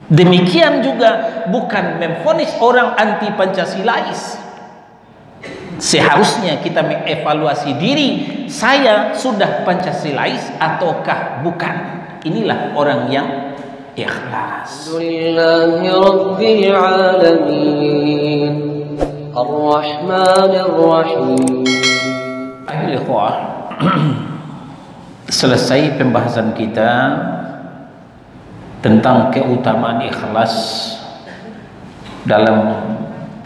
Demikian juga bukan memvonis orang anti Pancasilais. Seharusnya kita mengevaluasi diri, saya sudah Pancasilais ataukah bukan. Inilah orang yang ikhlas. Alhamdulillahirabbil alamin. Ar-Rahmanir Rahim. Ayolah ikhwah. Selesai pembahasan kita tentang keutamaan ikhlas dalam 4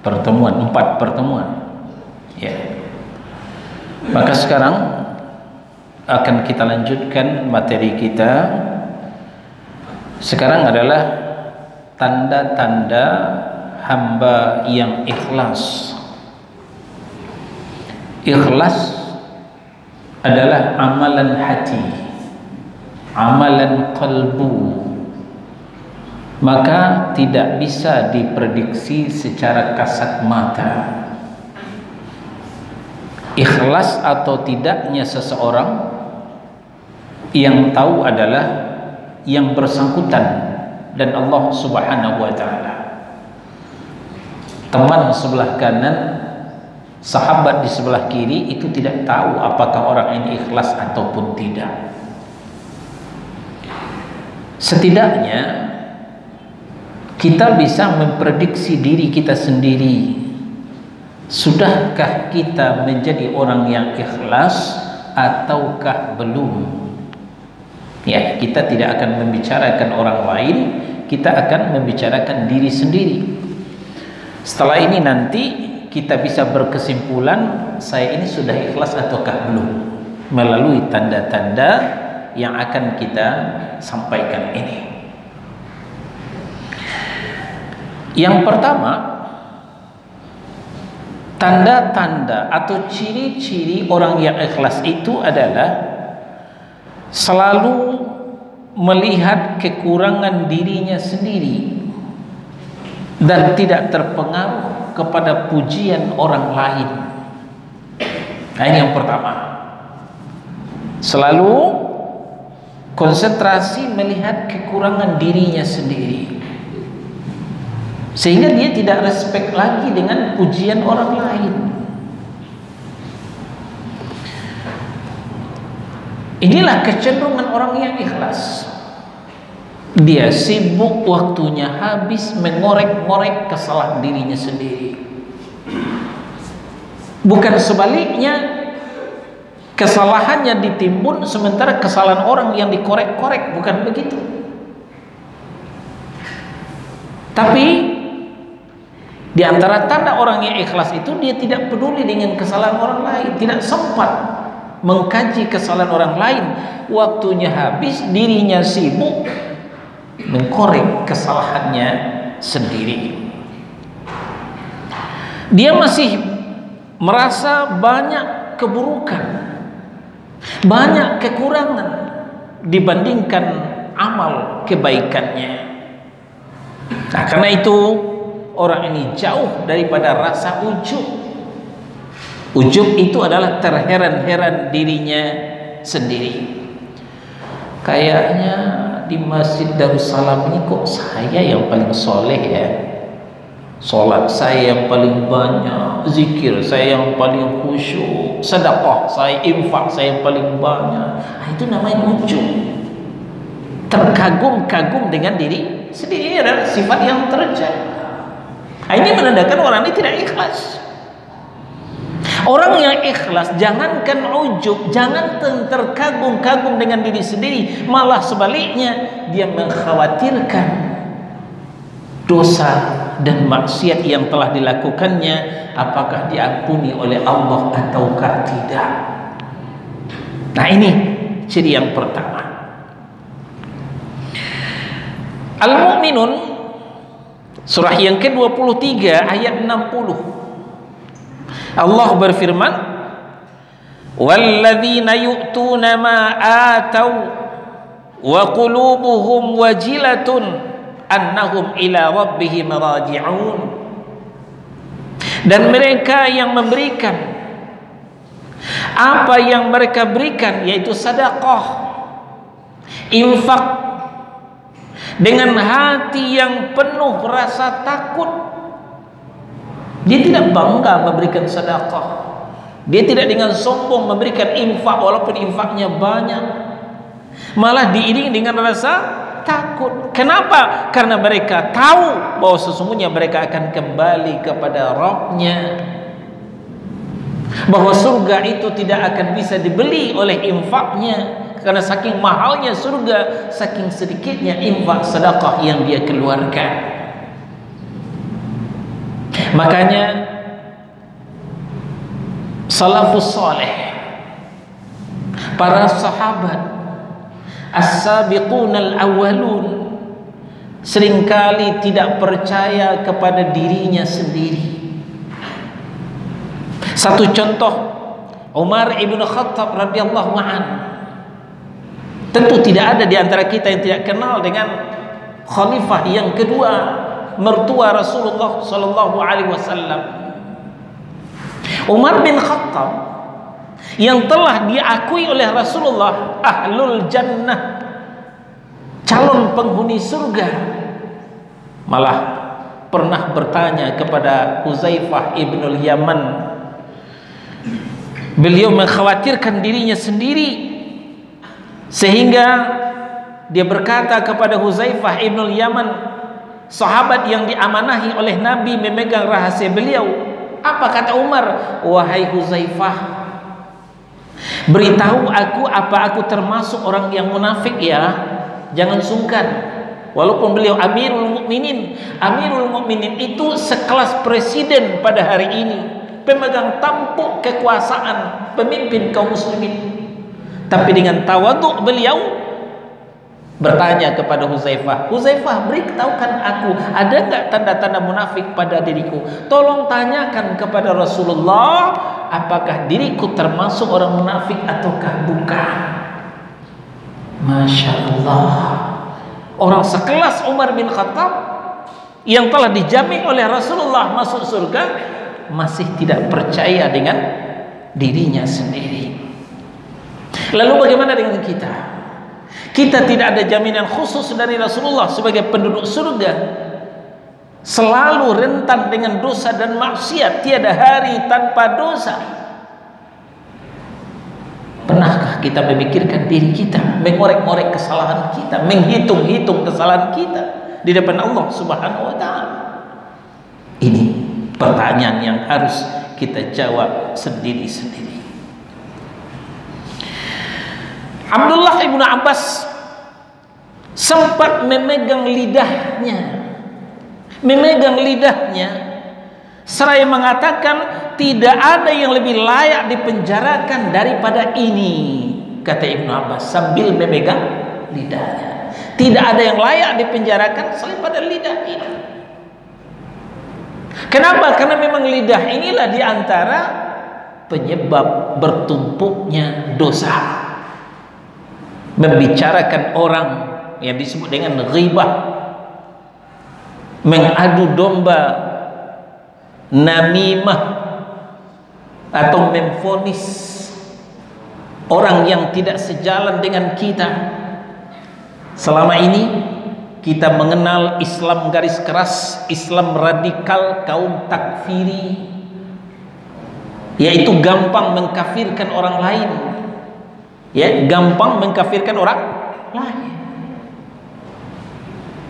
pertemuan ya. Maka sekarang akan kita lanjutkan materi kita. Sekarang adalah tanda-tanda hamba yang ikhlas. Ikhlas adalah amalan hati, amalan qalbu, maka tidak bisa diprediksi secara kasat mata. Ikhlas atau tidaknya seseorang yang tahu adalah yang bersangkutan dan Allah Subhanahu wa taala. Teman sebelah kanan, sahabat di sebelah kiri itu tidak tahu apakah orang ini ikhlas ataupun tidak. Setidaknya kita bisa memprediksi diri kita sendiri. Sudahkah kita menjadi orang yang ikhlas ataukah belum? Ya, kita tidak akan membicarakan orang lain, kita akan membicarakan diri sendiri. Setelah ini nanti kita bisa berkesimpulan saya ini sudah ikhlas ataukah belum melalui tanda-tanda yang akan kita sampaikan ini. Yang pertama, tanda-tanda atau ciri-ciri orang yang ikhlas itu adalah selalu melihat kekurangan dirinya sendiri dan tidak terpengaruh kepada pujian orang lain. Nah, ini yang pertama. Selalu konsentrasi melihat kekurangan dirinya sendiri, sehingga dia tidak respect lagi dengan pujian orang lain. Inilah kecenderungan orang yang ikhlas. Dia sibuk, waktunya habis mengorek-ngorek kesalahan dirinya sendiri. Bukan sebaliknya, kesalahannya ditimbun sementara kesalahan orang yang dikorek-korek, bukan begitu. Tapi di antara tanda orang yang ikhlas itu dia tidak peduli dengan kesalahan orang lain, tidak sempat mengkaji kesalahan orang lain. Waktunya habis, dirinya sibuk mengkorek kesalahannya sendiri. Dia masih merasa banyak keburukan, banyak kekurangan dibandingkan amal kebaikannya. Nah, karena itu orang ini jauh daripada rasa ujub. Ujub itu adalah terheran-heran dirinya sendiri. Kayaknya di Masjid Darussalam ini kok saya yang paling soleh ya. Sholat saya yang paling banyak, zikir saya yang paling khusyuk, sedekah saya, infak saya yang paling banyak. Nah, itu namanya ujub. Terkagum-kagum dengan diri sendiri. Ini adalah sifat yang terjadi. Nah, ini menandakan orang ini tidak ikhlas. Orang yang ikhlas jangankan ujub, jangan terkagum-kagum dengan diri sendiri, malah sebaliknya dia mengkhawatirkan dosa dan maksiat yang telah dilakukannya apakah diampuni oleh Allah ataukah tidak. Nah, ini ciri yang pertama. Al-Mu'minun surah yang ke-23 ayat 60. Allah berfirman, "Walladzina yu'tuna ma atau wa qulubuhum wajilatun annahum ila rabbihim raji'un." Dan mereka yang memberikan apa yang mereka berikan, yaitu sedekah, infak, dengan hati yang penuh rasa takut. Dia tidak bangga memberikan sedekah, dia tidak dengan sombong memberikan infak walaupun infaknya banyak, malah diiringi dengan rasa takut. Kenapa? Karena mereka tahu bahwa sesungguhnya mereka akan kembali kepada Rabb-Nya, bahwa surga itu tidak akan bisa dibeli oleh infaknya, karena saking mahalnya surga, saking sedikitnya infak sedekah yang dia keluarkan. Makanya salafus saleh, para sahabat as-sabiqunal awwalun, seringkali tidak percaya kepada dirinya sendiri. Satu contoh, Umar ibn Khattab radhiyallahu anhu. Tentu tidak ada di antara kita yang tidak kenal dengan khalifah yang kedua, mertua Rasulullah sallallahu alaihi wasallam. Umar bin Khattab yang telah diakui oleh Rasulullah ahlul jannah, calon penghuni surga, malah pernah bertanya kepada Huzaifah ibnul Yaman. Beliau mengkhawatirkan dirinya sendiri sehingga dia berkata kepada Huzaifah ibnul Yaman, sahabat yang diamanahi oleh Nabi memegang rahasia beliau. Apa kata Umar? Wahai Huzaifah, beritahu aku apa aku termasuk orang yang munafik ya. Jangan sungkan. Walaupun beliau Amirul Mukminin, Amirul Mukminin itu sekelas presiden pada hari ini, pemegang tampuk kekuasaan, pemimpin kaum muslimin. Tapi dengan tawaduk beliau bertanya kepada Huzaifah, Huzaifah, beritahukan aku, ada enggak tanda-tanda munafik pada diriku? Tolong tanyakan kepada Rasulullah, apakah diriku termasuk orang munafik ataukah bukan? Masya Allah, orang sekelas Umar bin Khattab yang telah dijamin oleh Rasulullah masuk surga masih tidak percaya dengan dirinya sendiri. Lalu bagaimana dengan kita? Kita tidak ada jaminan khusus dari Rasulullah sebagai penduduk surga, selalu rentan dengan dosa dan maksiat, tiada hari tanpa dosa. Pernahkah kita memikirkan diri kita, mengorek-orek kesalahan kita, menghitung-hitung kesalahan kita di depan Allah Subhanahu wa taala? Ini pertanyaan yang harus kita jawab sendiri-sendiri. Abdullah ibnu Abbas sempat memegang lidahnya seraya mengatakan, tidak ada yang lebih layak dipenjarakan daripada ini, kata Ibnu Abbas sambil memegang lidahnya. Tidak ada yang layak dipenjarakan selain pada lidah ini. Kenapa? Karena memang lidah inilah diantara penyebab bertumpuknya dosa. Membicarakan orang yang disebut dengan ghibah, mengadu domba, namimah, atau memfonis orang yang tidak sejalan dengan kita. Selama ini kita mengenal Islam garis keras, Islam radikal, kaum takfiri, yaitu gampang mengkafirkan orang lain, ya, gampang mengkafirkan orang lain.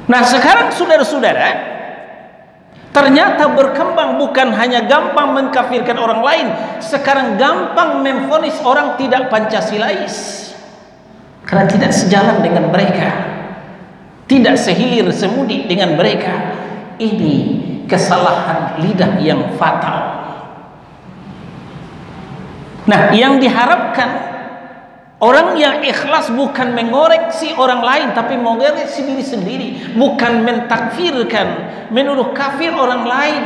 Nah, sekarang saudara-saudara, ternyata berkembang bukan hanya gampang mengkafirkan orang lain, sekarang gampang memvonis orang tidak Pancasilais karena tidak sejalan dengan mereka, tidak sehilir semudi dengan mereka. Ini kesalahan lidah yang fatal. Nah, yang diharapkan orang yang ikhlas bukan mengoreksi orang lain, tapi mengoreksi diri sendiri, bukan mentakfirkan, menuduh kafir orang lain,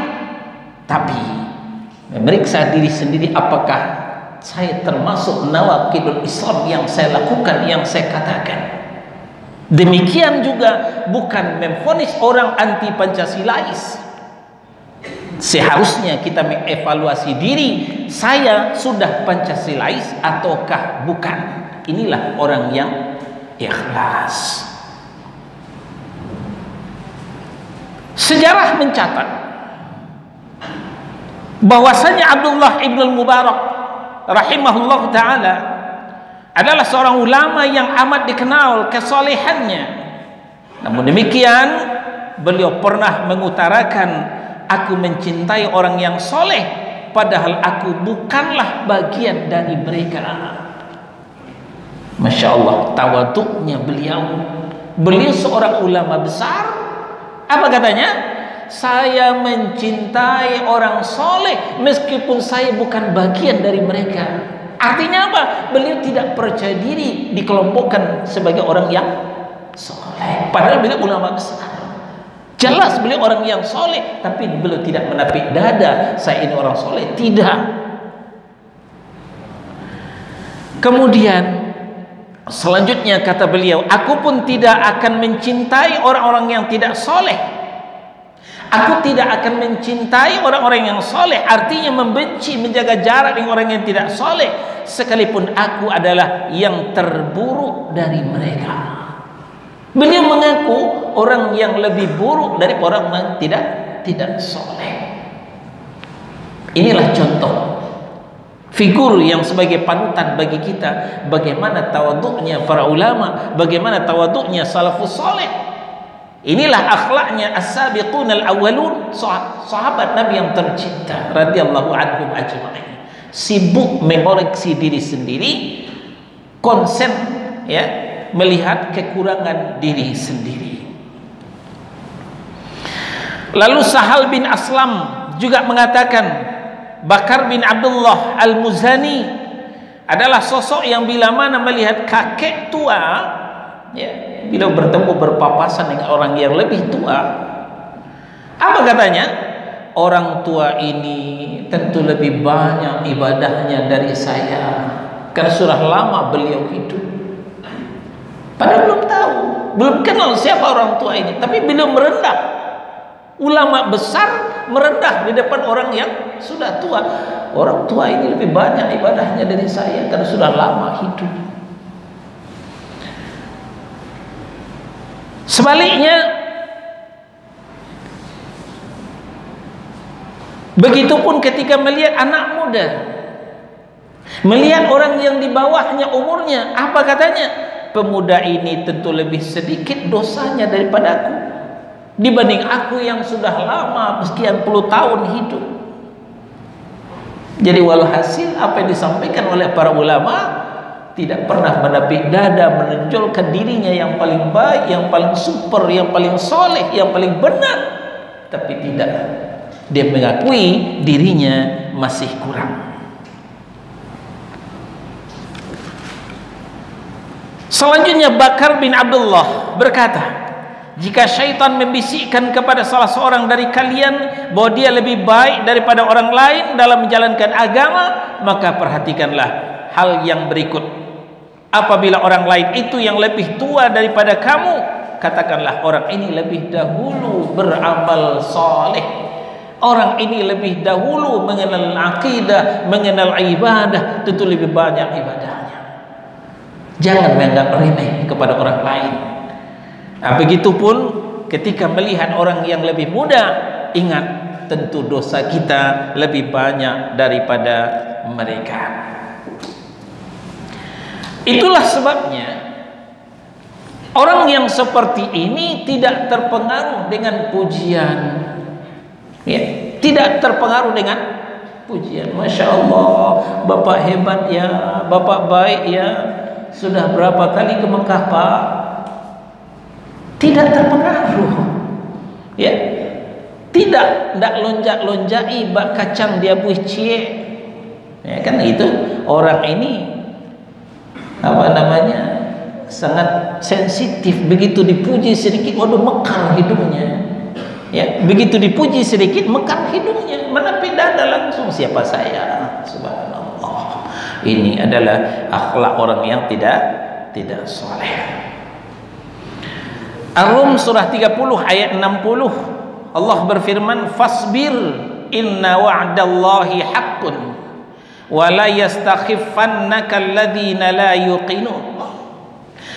tapi memeriksa diri sendiri, apakah saya termasuk nawaqidul Islam yang saya lakukan, yang saya katakan. Demikian juga bukan memvonis orang anti Pancasilais. Seharusnya kita mengevaluasi diri, saya sudah Pancasilais ataukah bukan. Inilah orang yang ikhlas. Sejarah mencatat bahwasanya Abdullah ibn al-Mubarak rahimahullah ta'ala adalah seorang ulama yang amat dikenal kesolehannya. Namun demikian, beliau pernah mengutarakan, aku mencintai orang yang soleh, padahal aku bukanlah bagian dari mereka. Masya Allah, tawaduknya beliau. Beliau seorang ulama besar. Apa katanya? Saya mencintai orang soleh meskipun saya bukan bagian dari mereka. Artinya apa? Beliau tidak percaya diri dikelompokkan sebagai orang yang soleh, padahal beliau ulama besar. Jelas beliau orang yang soleh, tapi beliau tidak menapik dada saya ini orang soleh, tidak. Kemudian selanjutnya kata beliau, aku pun tidak akan mencintai orang-orang yang tidak soleh. Aku tidak akan mencintai orang-orang yang soleh, artinya membenci, menjaga jarak dengan orang yang tidak soleh, sekalipun aku adalah yang terburuk dari mereka. Beliau mengaku orang yang lebih buruk dari orang yang tidak soleh. Inilah contoh figur yang sebagai panutan bagi kita, bagaimana tawaduknya para ulama, bagaimana tawaduknya salafus soleh. Inilah akhlaknya as-sabiqun al-awwalun, sahabat Nabi yang tercinta radhiyallahu anhum ajma'in. Sibuk mengoreksi diri sendiri, konsen ya, melihat kekurangan diri sendiri. Lalu Sahal bin Aslam juga mengatakan, Bakar bin Abdullah al-Muzani adalah sosok yang bila mana melihat kakek tua, ya, bila bertemu berpapasan dengan orang yang lebih tua, apa katanya? Orang tua ini tentu lebih banyak ibadahnya dari saya, karena sudah lama beliau hidup. Padahal belum tahu, belum kenal siapa orang tua ini, tapi beliau merendah. Ulama besar merendah di depan orang yang sudah tua. Orang tua ini lebih banyak ibadahnya dari saya, karena sudah lama hidup. Sebaliknya, begitupun ketika melihat anak muda, melihat orang yang di bawahnya umurnya, apa katanya? Pemuda ini tentu lebih sedikit dosanya daripada aku dibanding aku yang sudah lama sekian puluh tahun hidup. Jadi walhasil apa yang disampaikan oleh para ulama tidak pernah menapik dada, menonjolkan dirinya yang paling baik, yang paling super, yang paling soleh, yang paling benar, tapi tidak, dia mengakui dirinya masih kurang. Selanjutnya Bakar bin Abdullah berkata, jika syaitan membisikkan kepada salah seorang dari kalian bahwa dia lebih baik daripada orang lain dalam menjalankan agama, maka perhatikanlah hal yang berikut. Apabila orang lain itu yang lebih tua daripada kamu, katakanlah orang ini lebih dahulu beramal soleh, orang ini lebih dahulu mengenal akidah, mengenal ibadah, tentu lebih banyak ibadahnya. Jangan menganggap remeh kepada orang lain. Nah, begitupun ketika melihat orang yang lebih muda, ingat tentu dosa kita lebih banyak daripada mereka. Itulah sebabnya orang yang seperti ini tidak terpengaruh dengan pujian, ya, tidak terpengaruh dengan pujian. Masya Allah, Bapak hebat ya, Bapak baik ya, sudah berapa kali ke Mekah Pak? Tidak terpengaruh, ya, tidak lonjak-lonjaki bak kacang dia buih cie, ya kan itu orang ini apa namanya, sangat sensitif. Begitu dipuji sedikit, waduh mekar hidungnya, ya, begitu dipuji sedikit mekar hidungnya, menapik dada langsung, siapa saya, subhanallah. Ini adalah akhlak orang yang tidak soleh. Ar-Rum surah 30 ayat 60, Allah berfirman, fasbir inna wa'dallahi haqqun wa la yastakhiffannaka alladhina la yuqinun.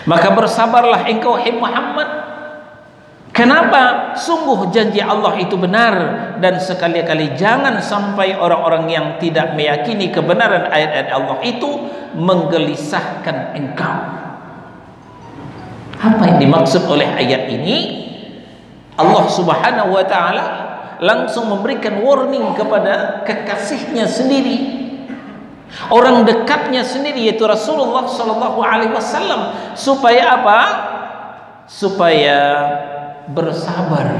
Maka bersabarlah engkau hai Muhammad, Kenapa? Sungguh janji Allah itu benar, dan sekali-kali jangan sampai orang-orang yang tidak meyakini kebenaran ayat-ayat Allah itu menggelisahkan engkau. Apa yang dimaksud oleh ayat ini? Allah Subhanahu wa taala langsung memberikan warning kepada kekasihnya sendiri, orang dekatnya sendiri, yaitu Rasulullah sallallahu alaihi wasallam, supaya apa? Supaya bersabar,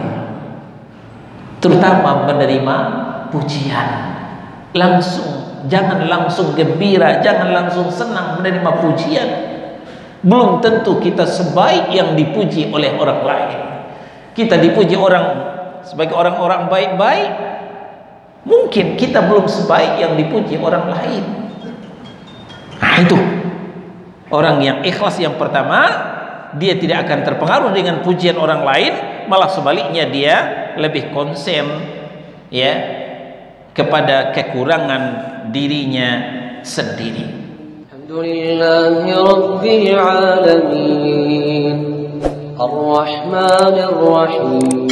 terutama menerima pujian. Jangan langsung gembira, jangan langsung senang menerima pujian. Belum tentu kita sebaik yang dipuji oleh orang lain. Kita dipuji orang sebagai orang-orang baik-baik, mungkin kita belum sebaik yang dipuji orang lain. Nah, itu orang yang ikhlas yang pertama, dia tidak akan terpengaruh dengan pujian orang lain, malah sebaliknya dia lebih konsen ya kepada kekurangan dirinya sendiri. Alhamdulillahirabbil alamin, Ar-Rahmanir Rahim,